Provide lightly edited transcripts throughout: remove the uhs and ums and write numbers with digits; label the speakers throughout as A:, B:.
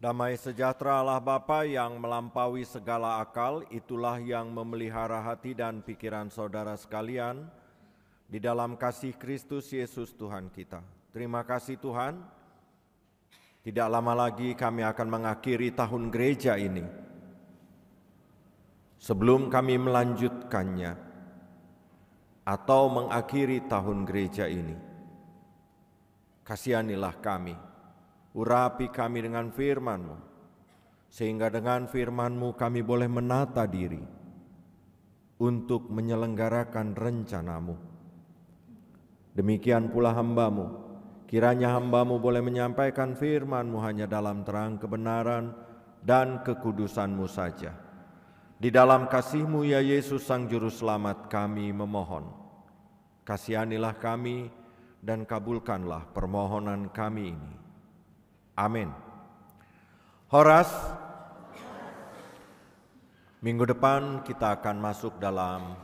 A: Damai sejahtera Allah Bapa yang melampaui segala akal, itulah yang memelihara hati dan pikiran saudara sekalian di dalam kasih Kristus Yesus Tuhan kita. Terima kasih Tuhan, tidak lama lagi kami akan mengakhiri tahun gereja ini. Sebelum kami melanjutkannya atau mengakhiri tahun gereja ini, kasihanilah kami. Urapi kami dengan firman-Mu, sehingga dengan firman-Mu kami boleh menata diri untuk menyelenggarakan rencana-Mu. Demikian pula hamba-Mu, kiranya hamba-Mu boleh menyampaikan firman-Mu hanya dalam terang kebenaran dan kekudusan-Mu saja. Di dalam kasih-Mu ya Yesus Sang Juru Selamat kami memohon. Kasihanilah kami dan kabulkanlah permohonan kami ini. Amin. Horas, minggu depan kita akan masuk dalam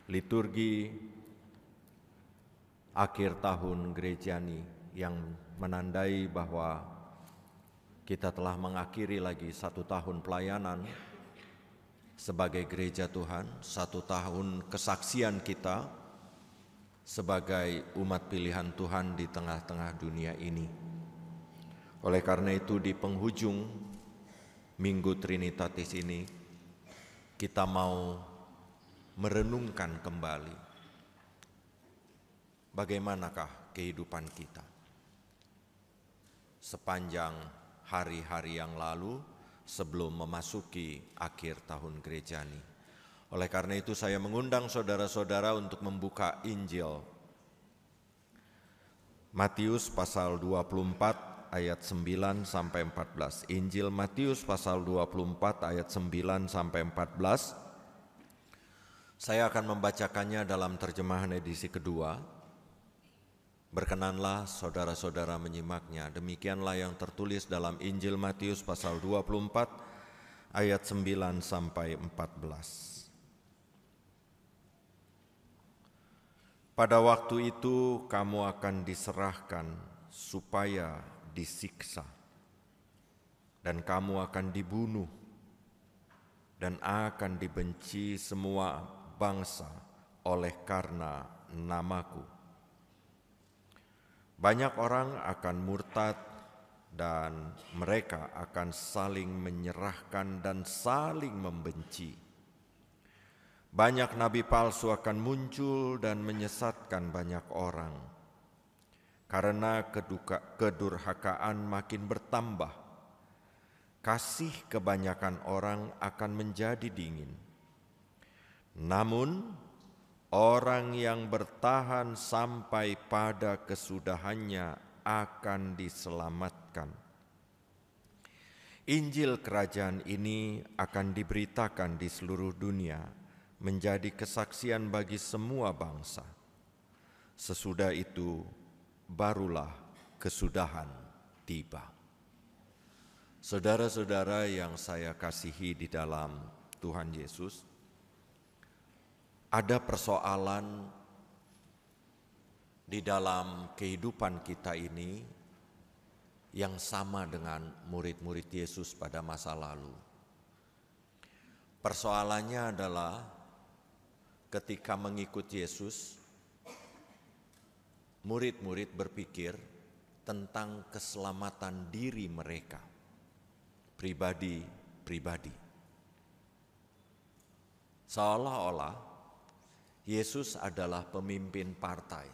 A: liturgi akhir tahun gerejani yang menandai bahwa kita telah mengakhiri lagi 1 tahun pelayanan sebagai gereja Tuhan, 1 tahun kesaksian kita sebagai umat pilihan Tuhan di tengah-tengah dunia ini. Oleh karena itu di penghujung Minggu Trinitatis ini kita mau merenungkan kembali bagaimanakah kehidupan kita sepanjang hari-hari yang lalu sebelum memasuki akhir tahun gerejani. Oleh karena itu saya mengundang saudara-saudara untuk membuka Injil Matius pasal 24 ayat 9 sampai 14. Injil Matius pasal 24 ayat 9 sampai 14. Saya akan membacakannya dalam terjemahan edisi kedua. Berkenanlah saudara-saudara menyimaknya. Demikianlah yang tertulis dalam Injil Matius pasal 24 ayat 9 sampai 14. Pada waktu itu kamu akan diserahkan supaya disiksa, dan kamu akan dibunuh, dan akan dibenci semua bangsa oleh karena namaku. Banyak orang akan murtad, dan mereka akan saling menyerahkan dan saling membenci. Banyak nabi palsu akan muncul dan menyesatkan banyak orang. Karena kedurhakaan makin bertambah, kasih kebanyakan orang akan menjadi dingin. Namun, orang yang bertahan sampai pada kesudahannya akan diselamatkan. Injil kerajaan ini akan diberitakan di seluruh dunia, menjadi kesaksian bagi semua bangsa. Sesudah itu, barulah kesudahan tiba. Saudara-saudara yang saya kasihi di dalam Tuhan Yesus, ada persoalan di dalam kehidupan kita ini yang sama dengan murid-murid Yesus pada masa lalu. Persoalannya adalah ketika mengikut Yesus, murid-murid berpikir tentang keselamatan diri mereka, pribadi-pribadi. Seolah-olah Yesus adalah pemimpin partai.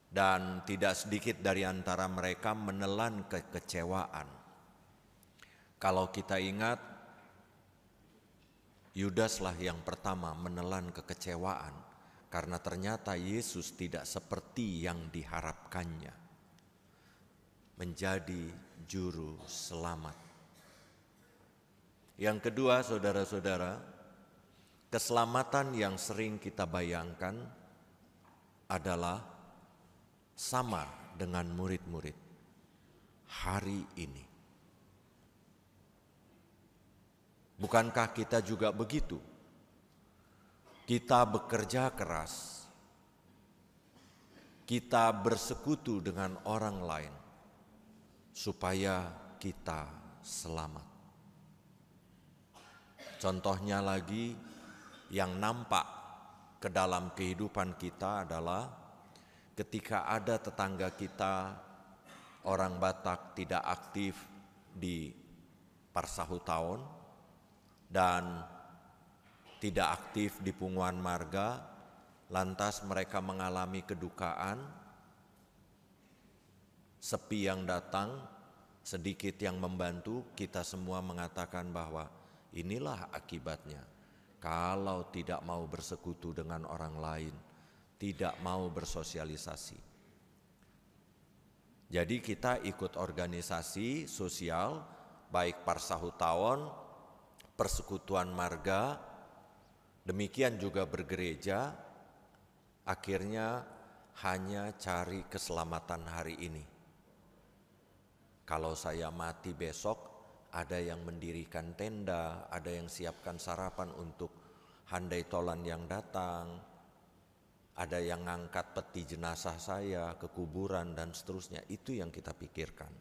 A: Dan tidak sedikit dari antara mereka menelan kekecewaan. Kalau kita ingat, Yudaslah yang pertama menelan kekecewaan. Karena ternyata Yesus tidak seperti yang diharapkannya, menjadi juru selamat. Yang kedua, saudara-saudara, keselamatan yang sering kita bayangkan adalah sama dengan murid-murid hari ini. Bukankah kita juga begitu? Kita bekerja keras, kita bersekutu dengan orang lain, supaya kita selamat. Contohnya lagi yang nampak ke dalam kehidupan kita adalah ketika ada tetangga kita orang Batak tidak aktif di Parsahutahun dan tidak aktif di Punguan Marga, lantas mereka mengalami kedukaan, sepi yang datang, sedikit yang membantu, kita semua mengatakan bahwa inilah akibatnya. Kalau tidak mau bersekutu dengan orang lain, tidak mau bersosialisasi. Jadi kita ikut organisasi sosial, baik Parsahutahun, Persekutuan Marga, demikian juga bergereja, akhirnya hanya cari keselamatan hari ini. Kalau saya mati besok, ada yang mendirikan tenda, ada yang siapkan sarapan untuk handai tolan yang datang, ada yang ngangkat peti jenazah saya ke kuburan dan seterusnya. Itu yang kita pikirkan.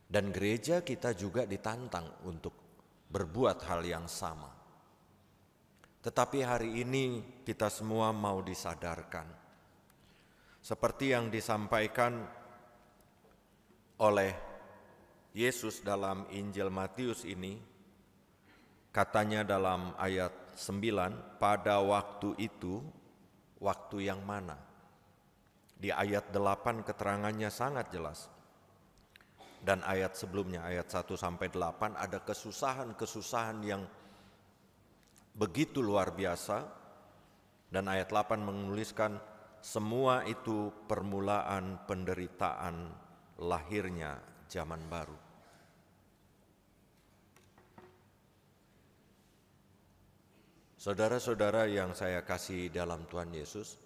A: Dan gereja kita juga ditantang untuk berbuat hal yang sama. Tetapi hari ini kita semua mau disadarkan. Seperti yang disampaikan oleh Yesus dalam Injil Matius ini, katanya dalam ayat 9, pada waktu itu, waktu yang mana? Di ayat 8 keterangannya sangat jelas. Dan ayat sebelumnya, ayat 1-8 ada kesusahan-kesusahan yang begitu luar biasa. Dan ayat 8 menuliskan semua itu permulaan penderitaan lahirnya zaman baru. Saudara-saudara yang saya kasih dalam Tuhan Yesus,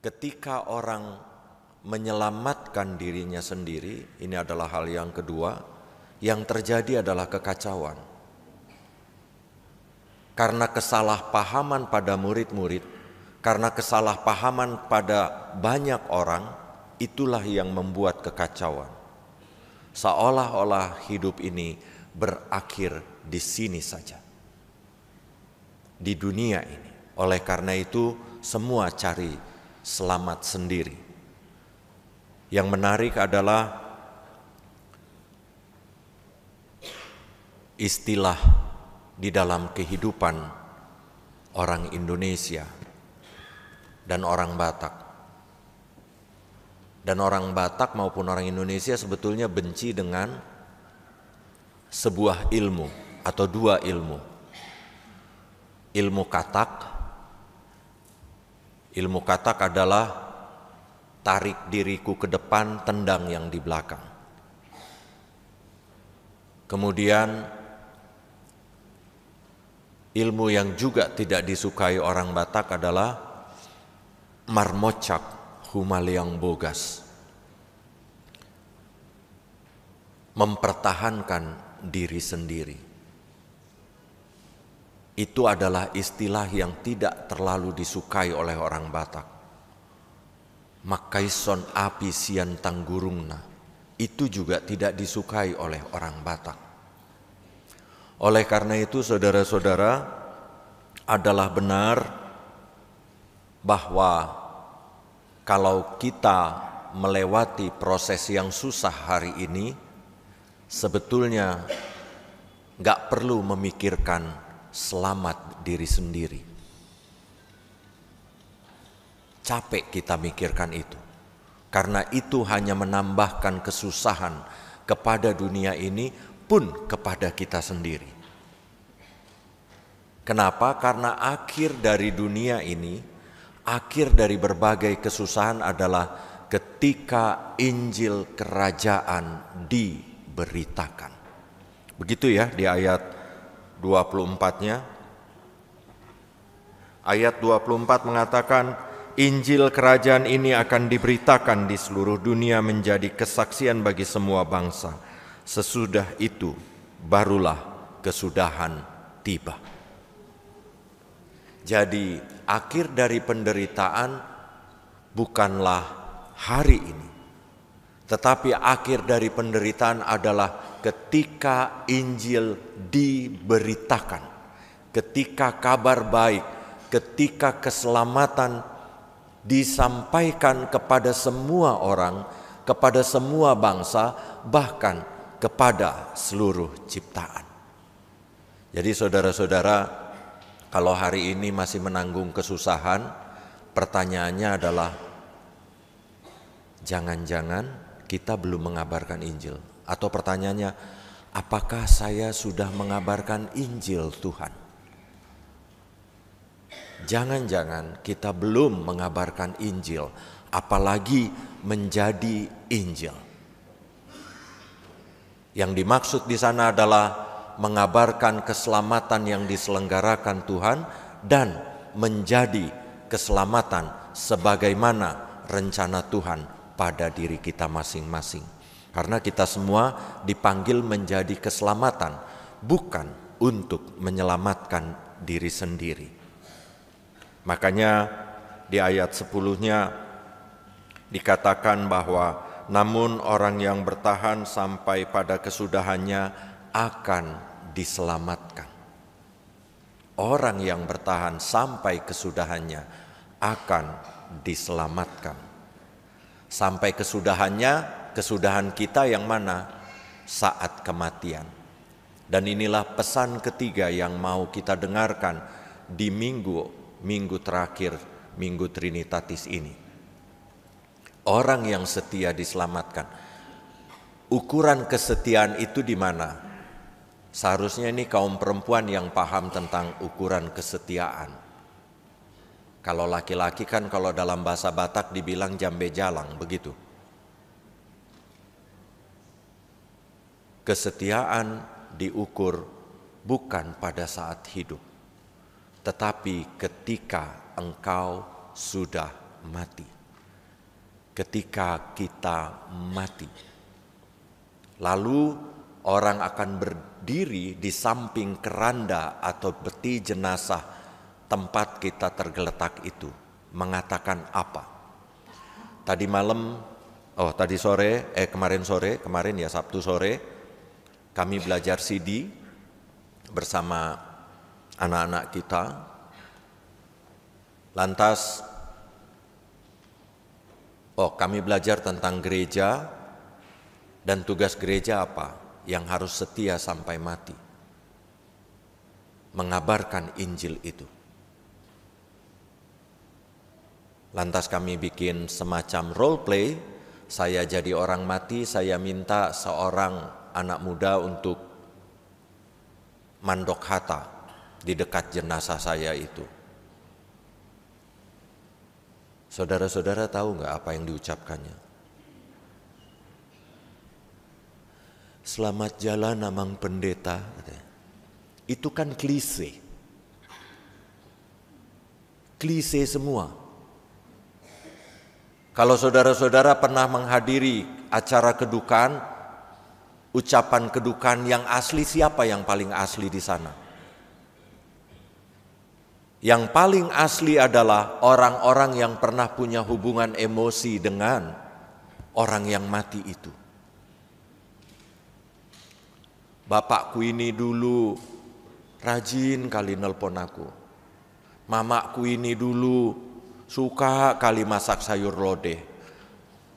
A: ketika orang menyelamatkan dirinya sendiri, ini adalah hal yang kedua, yang terjadi adalah kekacauan. Karena kesalahpahaman pada murid-murid, karena kesalahpahaman pada banyak orang, itulah yang membuat kekacauan. Seolah-olah hidup ini berakhir di sini saja, di dunia ini. Oleh karena itu, semua cari selamat sendiri. Yang menarik adalah istilah di dalam kehidupan orang Indonesia dan orang Batak. Dan orang Batak maupun orang Indonesia sebetulnya benci dengan sebuah ilmu atau dua ilmu. Ilmu katak. Ilmu katak adalah tarik diriku ke depan, tendang yang di belakang. Kemudian ilmu yang juga tidak disukai orang Batak adalah marmocak humaliang bogas. Mempertahankan diri sendiri. Itu adalah istilah yang tidak terlalu disukai oleh orang Batak. Makaison api sian tanggurungna, itu juga tidak disukai oleh orang Batak. Oleh karena itu saudara-saudara, adalah benar bahwa kalau kita melewati proses yang susah hari ini, sebetulnya gak perlu memikirkan selamat diri sendiri. Capek kita mikirkan itu, karena itu hanya menambahkan kesusahan kepada dunia ini pun kepada kita sendiri. Kenapa? Karena akhir dari dunia ini, akhir dari berbagai kesusahan adalah ketika Injil Kerajaan diberitakan. Begitu ya di ayat 24-nya. Ayat 24 mengatakan, Injil Kerajaan ini akan diberitakan di seluruh dunia menjadi kesaksian bagi semua bangsa. Sesudah itu barulah kesudahan tiba. Jadi akhir dari penderitaan bukanlah hari ini, Tetapi akhir dari penderitaan adalah ketika Injil diberitakan, ketika kabar baik, ketika keselamatan disampaikan kepada semua orang, kepada semua bangsa, bahkan kepada seluruh ciptaan. Jadi saudara-saudara, kalau hari ini masih menanggung kesusahan, pertanyaannya adalah, jangan-jangan kita belum mengabarkan Injil. Atau pertanyaannya, apakah saya sudah mengabarkan Injil Tuhan? Jangan-jangan kita belum mengabarkan Injil, apalagi menjadi Injil. Yang dimaksud di sana adalah mengabarkan keselamatan yang diselenggarakan Tuhan dan menjadi keselamatan sebagaimana rencana Tuhan pada diri kita masing-masing. Karena kita semua dipanggil menjadi keselamatan, bukan untuk menyelamatkan diri sendiri. Makanya di ayat 10-nya dikatakan bahwa namun orang yang bertahan sampai pada kesudahannya akan diselamatkan. Orang yang bertahan sampai kesudahannya akan diselamatkan. Sampai kesudahannya, kesudahan kita yang mana? Saat kematian. Dan inilah pesan ketiga yang mau kita dengarkan di minggu terakhir, Minggu Trinitatis ini. Orang yang setia diselamatkan. Ukuran kesetiaan itu di mana? Seharusnya ini kaum perempuan yang paham tentang ukuran kesetiaan. Kalau laki-laki kan kalau dalam bahasa Batak dibilang jambe jalang, begitu. Kesetiaan diukur bukan pada saat hidup, tetapi ketika engkau sudah mati. Ketika kita mati. Lalu orang akan berdiri di samping keranda atau peti jenazah tempat kita tergeletak itu, mengatakan apa? Kemarin ya Sabtu sore, kami belajar CD bersama anak-anak kita. Lantas, kami belajar tentang gereja dan tugas gereja apa? Yang harus setia sampai mati. Mengabarkan Injil itu. Lantas kami bikin semacam role play, saya jadi orang mati, saya minta seorang anak muda untuk mandok hata di dekat jenazah saya itu. Saudara-saudara tahu nggak apa yang diucapkannya? Selamat jalan Amang Pendeta. Itu kan klise. Klise semua. Kalau saudara-saudara pernah menghadiri acara kedukaan, ucapan kedukaan yang asli, siapa yang paling asli di sana? Yang paling asli adalah orang-orang yang pernah punya hubungan emosi dengan orang yang mati itu. Bapakku ini dulu rajin kali nelpon aku. Mamaku ini dulu suka kali masak sayur lodeh.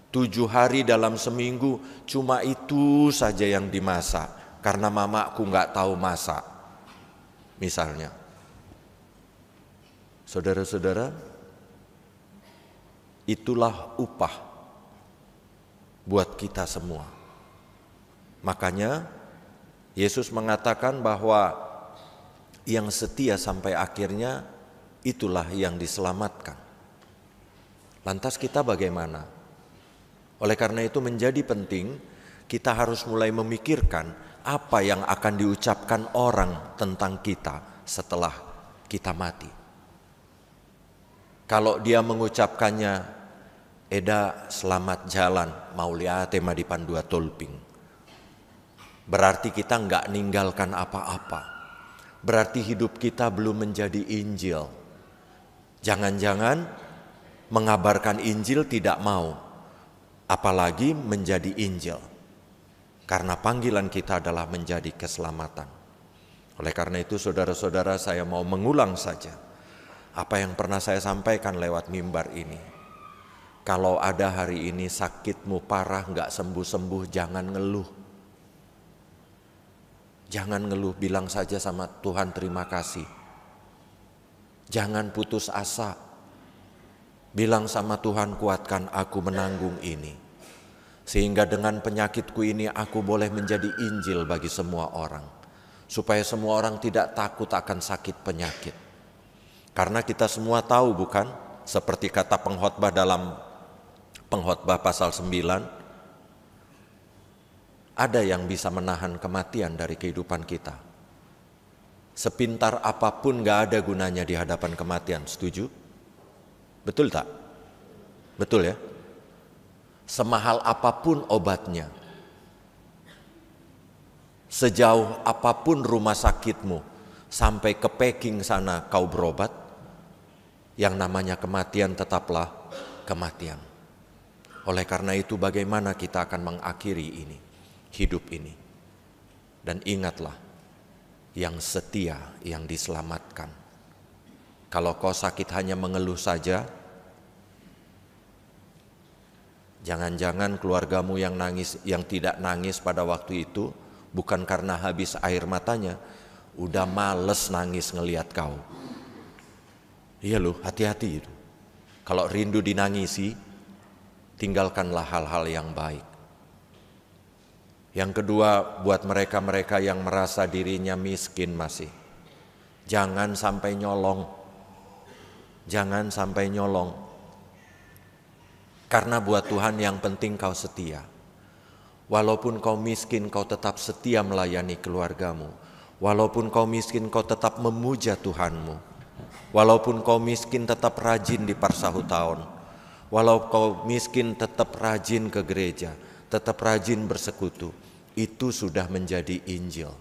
A: 7 hari dalam seminggu cuma itu saja yang dimasak karena mamaku nggak tahu masak. Misalnya. Saudara-saudara, itulah upah buat kita semua. Makanya Yesus mengatakan bahwa yang setia sampai akhirnya itulah yang diselamatkan. Lantas kita bagaimana? Oleh karena itu menjadi penting kita harus mulai memikirkan apa yang akan diucapkan orang tentang kita setelah kita mati. Kalau dia mengucapkannya, Eda selamat jalan, maulia tema di pandua tolping. Berarti kita enggak ninggalkan apa-apa. Berarti hidup kita belum menjadi Injil. Jangan-jangan mengabarkan Injil tidak mau. apalagi menjadi injil. Karena panggilan kita adalah menjadi keselamatan. Oleh karena itu saudara-saudara, saya mau mengulang saja apa yang pernah saya sampaikan lewat mimbar ini. Kalau ada hari ini sakitmu parah, gak sembuh-sembuh, jangan ngeluh. Jangan ngeluh, bilang saja sama Tuhan terima kasih. Jangan putus asa. Bilang sama Tuhan, kuatkan aku menanggung ini. Sehingga dengan penyakitku ini aku boleh menjadi injil bagi semua orang. Supaya semua orang tidak takut akan sakit penyakit. Karena kita semua tahu bukan? Seperti kata pengkhotbah dalam pengkhotbah pasal 9. Ada yang bisa menahan kematian dari kehidupan kita. Sepintar apapun gak ada gunanya di hadapan kematian, setuju? Betul tak? Betul ya? Semahal apapun obatnya, sejauh apapun rumah sakitmu, sampai ke Peking sana kau berobat, yang namanya kematian tetaplah kematian. Oleh karena itu bagaimana kita akan mengakhiri ini, hidup ini. Dan ingatlah, yang setia yang diselamatkan. Kalau kau sakit hanya mengeluh saja, jangan-jangan keluargamu yang nangis, yang tidak nangis pada waktu itu bukan karena habis air matanya, udah males nangis ngelihat kau. Iya loh, hati-hati itu. Kalau rindu dinangisi, tinggalkanlah hal-hal yang baik. Yang kedua, buat mereka-mereka yang merasa dirinya miskin masih, jangan sampai nyolong. Jangan sampai nyolong. Karena buat Tuhan yang penting kau setia. Walaupun kau miskin, kau tetap setia melayani keluargamu. Walaupun kau miskin, kau tetap memuja Tuhanmu. Walaupun kau miskin, tetap rajin di Parsahutahun. Walau kau miskin, tetap rajin ke gereja, tetap rajin bersekutu. Itu sudah menjadi Injil.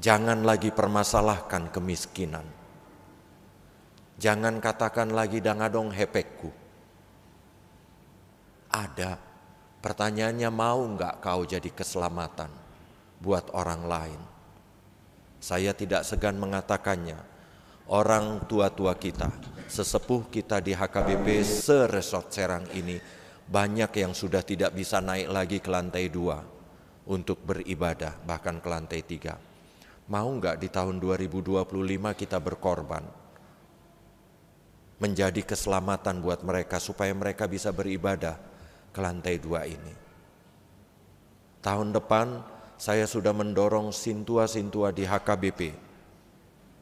A: Jangan lagi permasalahkan kemiskinan. Jangan katakan lagi dangadong hepekku. Ada. Pertanyaannya, mau enggak kau jadi keselamatan buat orang lain? Saya tidak segan mengatakannya. Orang tua-tua kita, sesepuh kita di HKBP se-Resort Serang ini, banyak yang sudah tidak bisa naik lagi ke lantai 2 untuk beribadah, bahkan ke lantai 3. Mau enggak di tahun 2025 kita berkorban menjadi keselamatan buat mereka supaya mereka bisa beribadah ke lantai 2 ini. Tahun depan saya sudah mendorong sintua-sintua di HKBP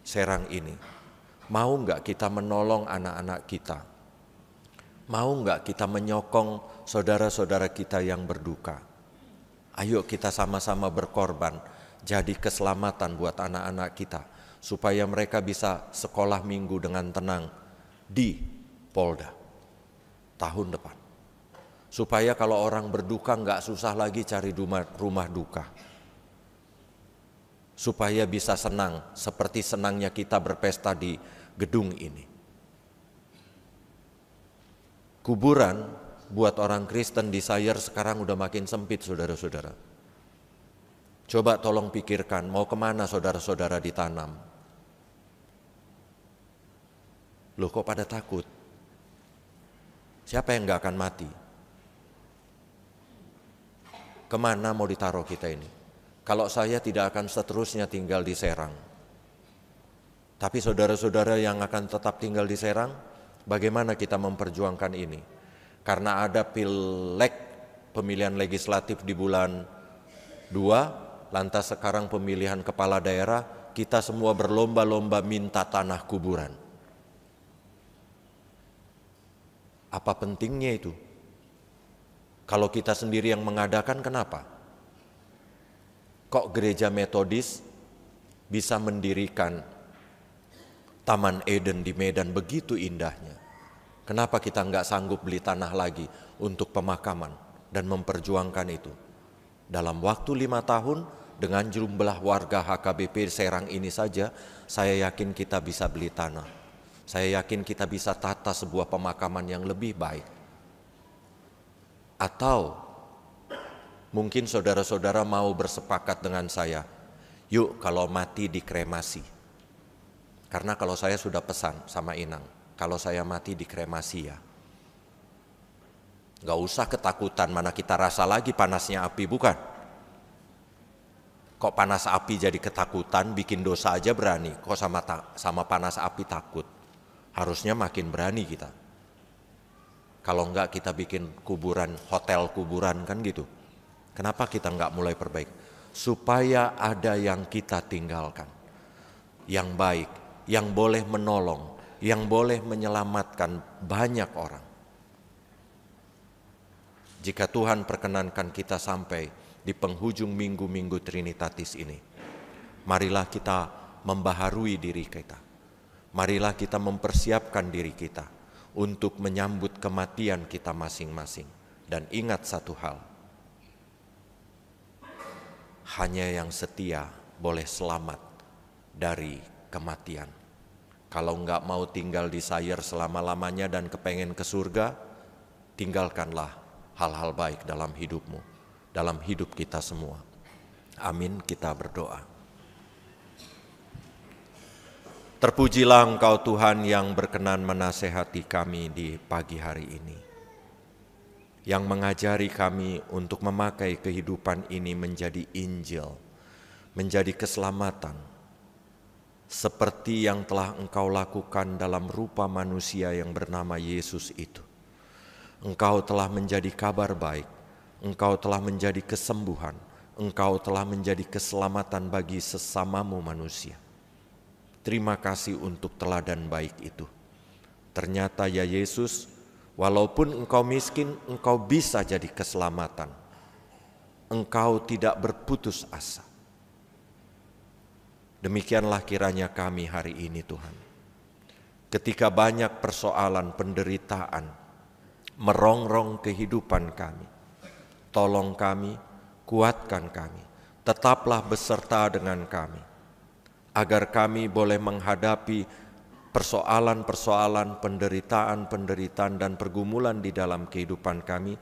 A: Serang ini. Mau enggak kita menolong anak-anak kita? Mau enggak kita menyokong saudara-saudara kita yang berduka? Ayo kita sama-sama berkorban jadi keselamatan buat anak-anak kita supaya mereka bisa sekolah minggu dengan tenang di Polda tahun depan. Supaya kalau orang berduka enggak susah lagi cari rumah duka. Supaya bisa senang seperti senangnya kita berpesta di gedung ini. Kuburan buat orang Kristen di Sayre sekarang udah makin sempit, saudara-saudara. Coba tolong pikirkan, mau kemana saudara-saudara ditanam? Loh, kok pada takut? Siapa yang gak akan mati? Kemana mau ditaruh kita ini? Kalau saya tidak akan seterusnya tinggal di Serang. Tapi saudara-saudara yang akan tetap tinggal di Serang, bagaimana kita memperjuangkan ini? Karena ada pileg, pemilihan legislatif di bulan 2, lantas sekarang pemilihan kepala daerah, kita semua berlomba-lomba minta tanah kuburan. Apa pentingnya itu? Kalau kita sendiri yang mengadakan, kenapa? Kok gereja Metodis bisa mendirikan Taman Eden di Medan begitu indahnya? Kenapa kita nggak sanggup beli tanah lagi untuk pemakaman dan memperjuangkan itu? Dalam waktu 5 tahun dengan jumlah warga HKBP Serang ini saja, saya yakin kita bisa beli tanah. Saya yakin kita bisa tata sebuah pemakaman yang lebih baik. Atau mungkin saudara-saudara mau bersepakat dengan saya, yuk kalau mati dikremasi. Karena kalau saya sudah pesan sama Inang, kalau saya mati dikremasi ya. Gak usah ketakutan, mana kita rasa lagi panasnya api, bukan? Kok panas api jadi ketakutan, bikin dosa aja berani. Kok sama panas api takut? Harusnya makin berani kita. Kalau enggak kita bikin kuburan, hotel kuburan kan gitu. Kenapa kita enggak mulai perbaiki? Supaya ada yang kita tinggalkan. Yang baik, yang boleh menolong, yang boleh menyelamatkan banyak orang. Jika Tuhan perkenankan kita sampai di penghujung minggu-minggu Trinitatis ini, marilah kita membaharui diri kita. Marilah kita mempersiapkan diri kita untuk menyambut kematian kita masing-masing. Dan ingat satu hal, hanya yang setia boleh selamat dari kematian. Kalau enggak mau tinggal di sayur selama-lamanya dan kepengen ke surga, tinggalkanlah hal-hal baik dalam hidupmu, dalam hidup kita semua. Amin, kita berdoa. Terpujilah Engkau Tuhan yang berkenan menasehati kami di pagi hari ini, yang mengajari kami untuk memakai kehidupan ini menjadi Injil, menjadi keselamatan, seperti yang telah Engkau lakukan dalam rupa manusia yang bernama Yesus itu. Engkau telah menjadi kabar baik, Engkau telah menjadi kesembuhan, Engkau telah menjadi keselamatan bagi sesamamu manusia. Terima kasih untuk teladan baik itu. Ternyata ya Yesus, walaupun Engkau miskin, Engkau bisa jadi keselamatan. Engkau tidak berputus asa. Demikianlah kiranya kami hari ini Tuhan. Ketika banyak persoalan penderitaan merongrong kehidupan kami, tolong kami, kuatkan kami, tetaplah beserta dengan kami, agar kami boleh menghadapi persoalan-persoalan, penderitaan-penderitaan dan pergumulan di dalam kehidupan kami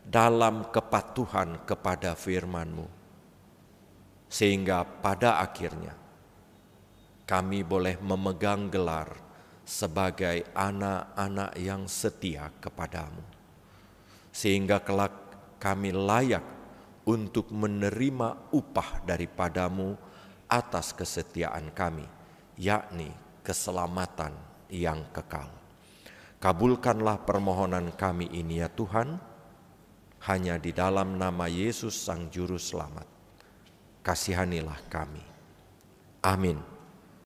A: dalam kepatuhan kepada firman-Mu. Sehingga pada akhirnya kami boleh memegang gelar sebagai anak-anak yang setia kepadamu. Sehingga kelak kami layak untuk menerima upah daripadamu atas kesetiaan kami, yakni keselamatan yang kekal. Kabulkanlah permohonan kami ini ya Tuhan, hanya di dalam nama Yesus Sang Juru Selamat. Kasihanilah kami. Amin.